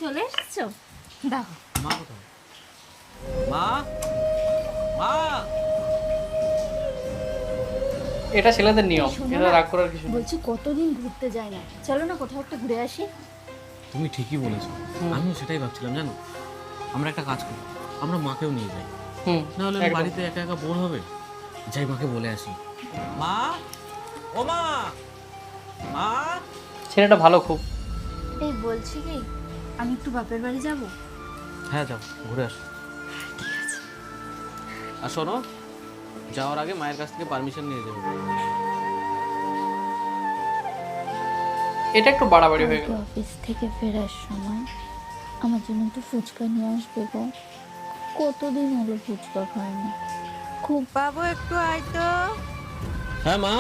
চলে এসেছো? দেখো মা কোথায়? মা, মা। এটা ছেলেদের নিয়ম, শোনো এটা না, রাগ করার কিছু নেই। বলছি কতদিন ঘুরতে যায় না, চলো না কোথাও একটা ঘুরে আসি। তুমি ঠিকই বলেছো, আমিও সেটাই ভাবছিলাম জানো। আমরা একটা কাজ করি, আমরা মাকেও নিয়ে যাই, নাহলে একদম। বাড়িতে একা একা বোর হবে। যাই মাকে বলে আসি। মা, ও মা, মা। ছেলেটা ভালো খুব। এই বলছি কি, আমি একটু বাপের বাড়ি যাব। হ্যাঁ যাও, ঘুরে আসো। ঠিক আছে। আর শোনো, যাওয়ার আগে মায়ের কাছ থেকে পারমিশন নিয়ে যাবে। এটা একটু বাড়াবাড়ি হয়ে কালকে গেল। অফিস থেকে ফেরার সময় আমার জন্য একটু ফুচকা নিয়ে আসবে গো। কতদিন হলো ফুচকা খাইনি। খুব বাবু একটু আয় তো। হ্যাঁ মা।